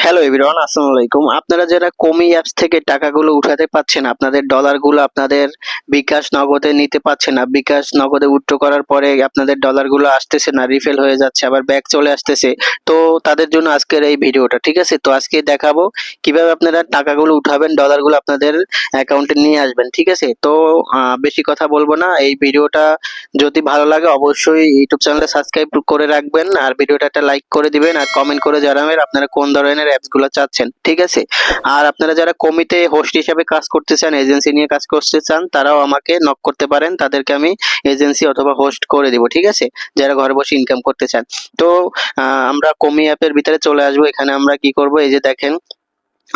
Hello everyone, আসসালামু আলাইকুম। আপনারা যারা কমি অ্যাপস থেকে টাকাগুলো উঠাতে পাচ্ছেন, আপনাদের ডলারগুলো আপনাদের বিকাশ নগদে নিতে পারছেন না, বিকাশ নগদে উইথড্র করার পরে আপনাদের ডলারগুলো আসতেছে না, রিফিল হয়ে যাচ্ছে, আবার ব্যাক চলে আসতেছে। তো তাদের জন্য আজকের এই ভিডিওটা, ঠিক আছে? তো আজকে দেখাবো কিভাবে আপনারা টাকাগুলো উঠাবেন, ডলারগুলো আপনাদের অ্যাকাউন্টে নিয়ে আসবেন, ঠিক আছে? তো বেশি কথা বলবো না। এই ভিডিওটা যদি ভালো লাগে অবশ্যই ইউটিউব চ্যানেলটা সাবস্ক্রাইব করে রাখবেন, আর ভিডিওটা একটা লাইক করে দিবেন, আর কমেন্ট করে জানাবেন আপনারা কোন ধরনের অ্যাপস গুলো চাচ্ছেন, ঠিক আছে? আর আপনারা যারা কমিতে হোস্ট হিসেবে কাজ করতে চান, এজেন্সি নিয়ে কাজ করতে চান, তারাও আমাকে নক করতে পারেন, তাদেরকে আমি এজেন্সি অথবা হোস্ট করে দিব, ঠিক আছে? যারা ঘরে বসে ইনকাম করতে চান। তো আমরা কমি অ্যাপের ভিতরে চলে আসবো। এখানে আমরা কি করব, এই যে দেখেন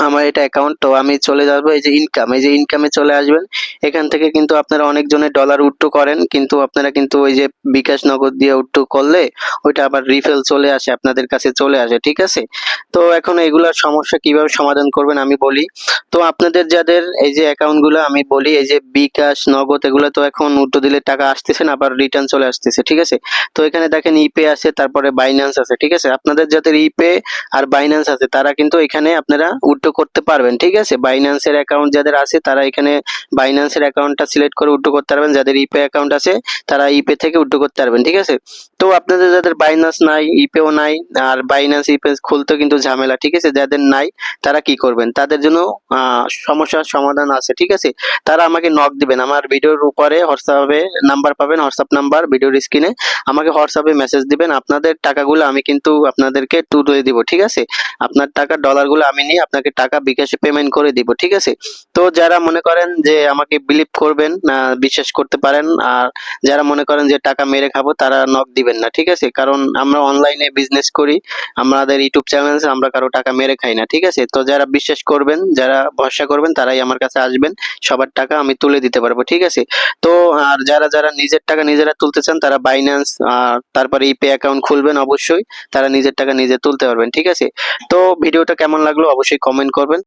আমার এটা অ্যাকাউন্ট। তো আমি চলে যাবো এই যে ইনকাম, এই যে ইনকামে চলে আসবেন। এখান থেকে কিন্তু আপনারা অনেকজনের ডলার উইথড্র করেন, কিন্তু আপনারা কিন্তু ওই যে বিকাশ নগদ দিয়ে উইথড্র করলে ওইটা আবার রিফিল চলে আসে, আপনাদের কাছে চলে আসে, ঠিক আছে? তো এখন এগুলার সমস্যা কিভাবে সমাধান করবেন আমি বলি। তো আপনাদের যাদের এই যে অ্যাকাউন্ট গুলো আমি বলি, এই যে বিকাশ নগদ এগুলো তো এখন উইথড্র দিলে টাকা আসতেছে না, আবার রিটার্ন চলে আসতেছে, ঠিক আছে? তো এখানে দেখেন ইপে আছে, তারপরে বাইন্যান্স আছে, ঠিক আছে? আপনাদের যাদের ইপে আর বাইন্যান্স আছে তারা কিন্তু এখানে আপনারা উইথড্র করতে পারবেন, ঠিক আছে? বাইন্যান্সের অ্যাকাউন্ট যাদের আছে তারা এখানে বাইন্যান্সের অ্যাকাউন্টটা সিলেক্ট করে উইথড্র করতে পারবেন, যাদের ইপে অ্যাকাউন্ট আছে তারা ইপে থেকে উইথড্র করতে পারবেন, ঠিক আছে? তো আপনাদের যাদের বাইন্যান্স নাই, ইপেও নাই, আর বাইন্যান্স ইপে খুলতে কিন্তু ঝামেলা, ঠিক আছে? যাদের নাই তারা কি করবেন, তাদের জন্য সমস্যার সমাধান আছে, ঠিক আছে? তারা আমাকে নক দিবেন, আমার ভিডিওর উপরে হোয়াটসঅ্যাপে নাম্বার পাবেন, হোয়াটসঅ্যাপ নাম্বার ভিডিওর স্ক্রিনে, আমাকে হোয়াটসঅ্যাপে মেসেজ দিবেন। আপনাদের টাকাগুলো আমি কিন্তু আপনাদেরকে তুলে দিব, ঠিক আছে? আপনার টাকা ডলারগুলো আমি নিয়ে আপনাকে টাকা বিকাশে পেমেন্ট করে দিব, ঠিক আছে? তো যারা মনে করেন যে আমাকে বিলিভ করবেন না, বিশ্বাস করতে পারেন, আর যারা মনে করেন যে টাকা মেরে খাবো তারা নক দিবেন না, ঠিক আছে? কারণ আমরা অনলাইনে বিজনেস করি, আমাদের ইউটিউব চ্যানেল আছে, আমরা কারো টাকা মেরে খাই না, ঠিক আছে? তো যারা বিশ্বাস করবেন, যারা ভরসা করবেন তারাই আমার কাছে আসবেন, সবার টাকা আমি তুলে দিতে পারবো, ঠিক আছে? তো আর যারা যারা নিজের টাকা নিজেরা তুলতে চান তারা বাইন্যান্স তারপরে ইপে অ্যাকাউন্ট খুলবেন, অবশ্যই তারা নিজের টাকা নিজে তুলতে পারবেন, ঠিক আছে? তো ভিডিওটা কেমন লাগলো অবশ্যই কমেন্ট করবেন।